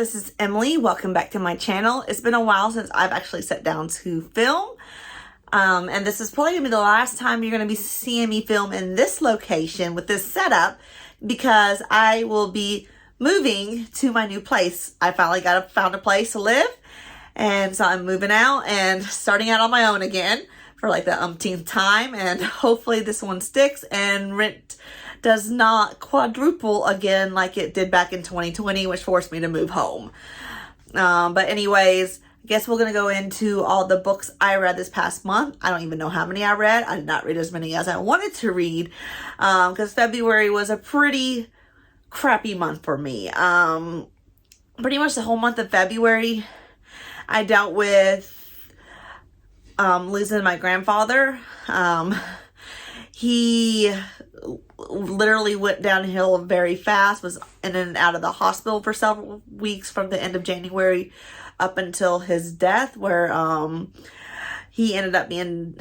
this is Emily. Welcome back to my channel. It's been a while since I've actually sat down to film. And this is probably going to be the last time you're going to be seeing me film in this location with this setup because I will be moving to my new place. I finally found a place to live, and so I'm moving out and starting out on my own again for like the umpteenth time, and hopefully this one sticks and rent does not quadruple again like it did back in 2020, which forced me to move home. But anyways, I guess we're going to go into all the books I read this past month. I don't even know how many I read. I did not read as many as I wanted to read because February was a pretty crappy month for me. Pretty much the whole month of February, I dealt with losing my grandfather. He literally went downhill very fast, was in and out of the hospital for several weeks from the end of January up until his death, where he ended up being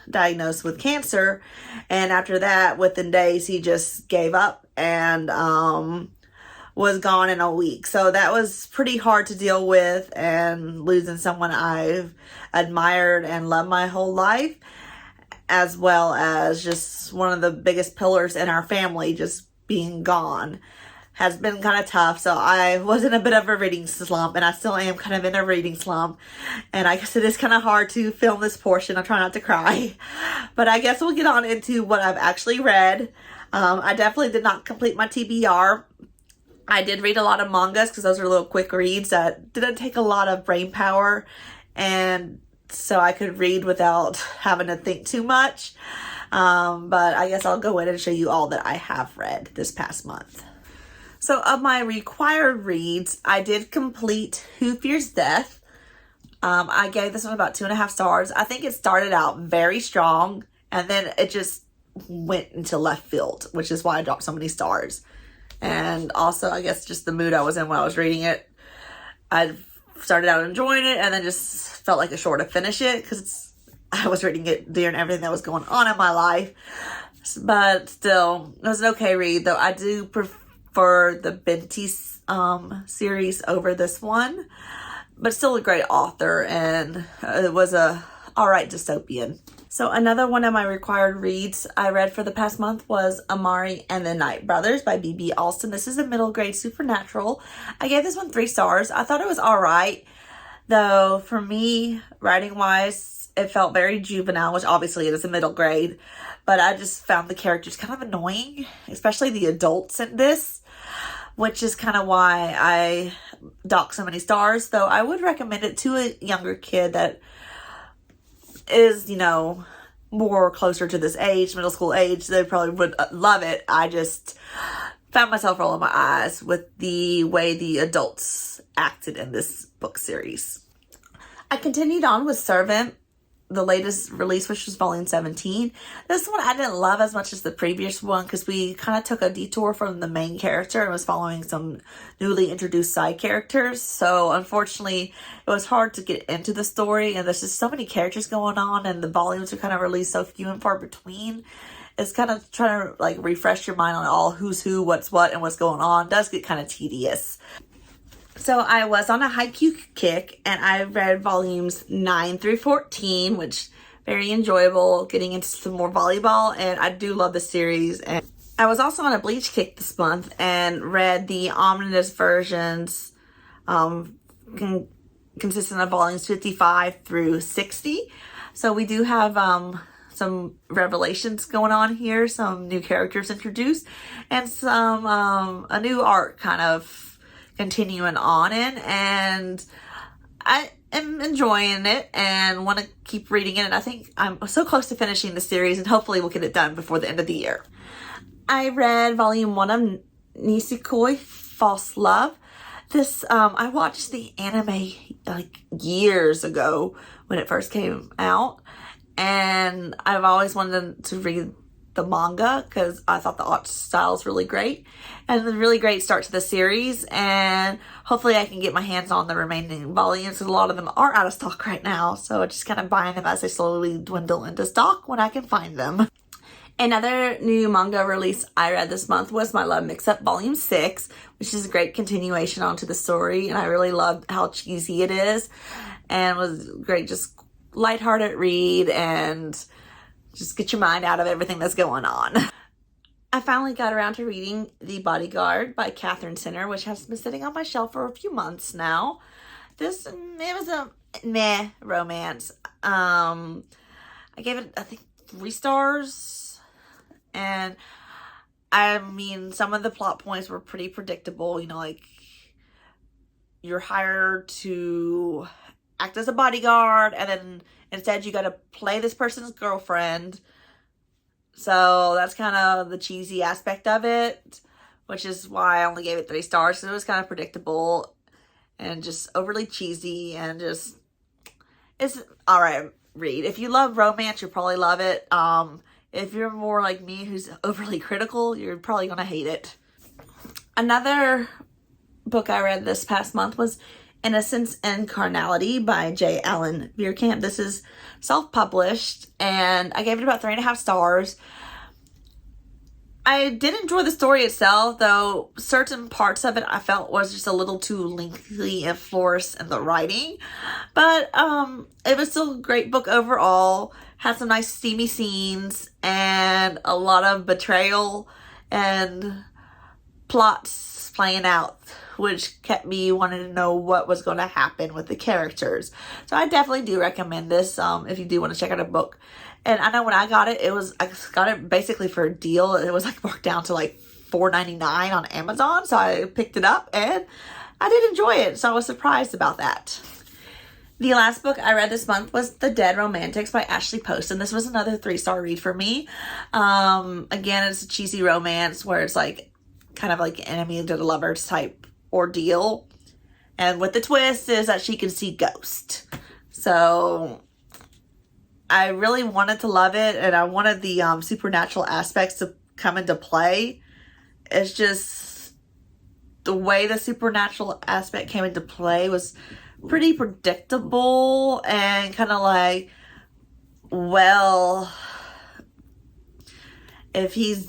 diagnosed with cancer. And after that, within days, he just gave up and was gone in a week. So that was pretty hard to deal with, and losing someone I've admired and loved my whole life, as well as just one of the biggest pillars in our family just being gone, has been kind of tough. So I was in a bit of a reading slump, and I still am kind of in a reading slump. And I guess it is kind of hard to film this portion. I try not to cry. But I guess we'll get on into what I've actually read. I definitely did not complete my TBR. I did read a lot of mangas because those are little quick reads that didn't take a lot of brain power, and so I could read without having to think too much. But I guess I'll go in and show you all that I have read this past month. So of my required reads, I did complete Who Fears Death. I gave this one about 2.5 stars. I think it started out very strong, and then it just went into left field, which is why I dropped so many stars. And also, I guess just the mood I was in when I was reading it. I started out enjoying it, and then just felt like a chore to finish it because I was reading it during everything that was going on in my life. But still, it was an okay read, though I do prefer the Binti series over this one. But still a great author, and it was a alright dystopian. So another one of my required reads I read for the past month was Amari and the Night Brothers by B.B. Alston. This is a middle grade supernatural. I gave this one 3 stars. I thought it was alright, though for me, writing wise, it felt very juvenile, which obviously it is a middle grade, but I just found the characters kind of annoying, especially the adults in this, which is kind of why I docked so many stars, though I would recommend it to a younger kid that is, more closer to this age, middle school age. They probably would love it. I just found myself rolling my eyes with the way the adults acted in this book series. I continued on with Servant, the latest release, which was volume 17. This one I didn't love as much as the previous one because we kind of took a detour from the main character and was following some newly introduced side characters. So unfortunately, it was hard to get into the story, and there's just so many characters going on, and the volumes are kind of released so few and far between. It's kind of trying to like refresh your mind on all who's who, what's what, and what's going on. It does get kind of tedious. So I was on a Haikyuu kick, and I read volumes 9 through 14, which very enjoyable, getting into some more volleyball, and I do love the series. And I was also on a Bleach kick this month and read the omnibus versions, consistent of volumes 55 through 60. So we do have some revelations going on here, some new characters introduced, and some a new arc kind of continuing on in, and I am enjoying it and want to keep reading it, and I think I'm so close to finishing the series, and hopefully we'll get it done before the end of the year. I read volume 1 of Nisekoi False Love. This I watched the anime like years ago when it first came out, and I've always wanted to read the manga because I thought the art style is really great, and a really great start to the series, and hopefully I can get my hands on the remaining volumes. A lot of them are out of stock right now, so I'm just kind of buying them as they slowly dwindle into stock when I can find them. Another new manga release I read this month was My Love Mix-Up Volume 6, which is a great continuation onto the story, and I really loved how cheesy it is, and was great, just lighthearted read, and just get your mind out of everything that's going on. I finally got around to reading The Bodyguard by Catherine Sinner, which has been sitting on my shelf for a few months now. It was a meh romance. I gave it, I think, 3 stars. And I mean, some of the plot points were pretty predictable. You know, like, you're hired to act as a bodyguard, and then instead you got to play this person's girlfriend. So that's kind of the cheesy aspect of it, which is why I only gave it 3 stars. So it was kind of predictable and just overly cheesy, and just, it's all right read. If you love romance, you'll probably love it. If you're more like me, who's overly critical, you're probably going to hate it. Another book I read this past month was Innocence and Carnality by J. Allen Bierkamp. This is self-published, and I gave it about 3.5 stars. I did enjoy the story itself, though certain parts of it I felt was just a little too lengthy and forced in the writing. But it was still a great book overall. Had some nice steamy scenes and a lot of betrayal and plots playing out, which kept me wanting to know what was going to happen with the characters. So I definitely do recommend this if you do want to check out a book. And I know when I got it, I got it basically for a deal. It was like marked down to like $4.99 on Amazon. So I picked it up and I did enjoy it. So I was surprised about that. The last book I read this month was The Dead Romantics by Ashley Post, and this was another 3-star read for me. Again, it's a cheesy romance where it's like kind of like enemy to the lovers type ordeal, and with the twist is that she can see ghosts. So I really wanted to love it, and I wanted the supernatural aspects to come into play. It's just the way the supernatural aspect came into play was pretty predictable and kind of like, well, if he's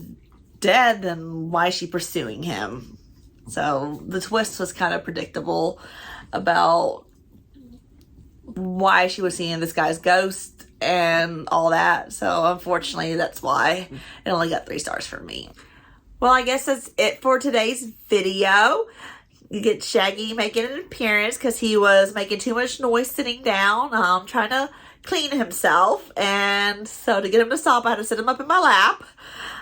dead, then why is she pursuing him? So the twist was kind of predictable about why she was seeing this guy's ghost and all that. So unfortunately, that's why it only got 3 stars from me. Well, I guess that's it for today's video. You get Shaggy making an appearance because he was making too much noise sitting down, trying to clean himself. And so to get him to stop, I had to sit him up in my lap.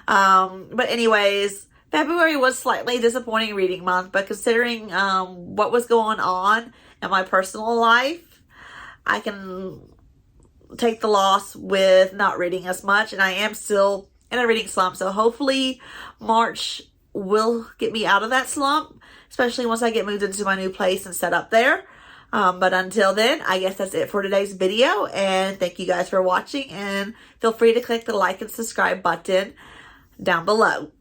But anyways, February was slightly disappointing reading month, but considering what was going on in my personal life, I can take the loss with not reading as much, and I am still in a reading slump. So hopefully March will get me out of that slump, especially once I get moved into my new place and set up there. But until then, I guess that's it for today's video, and thank you guys for watching, and feel free to click the like and subscribe button down below.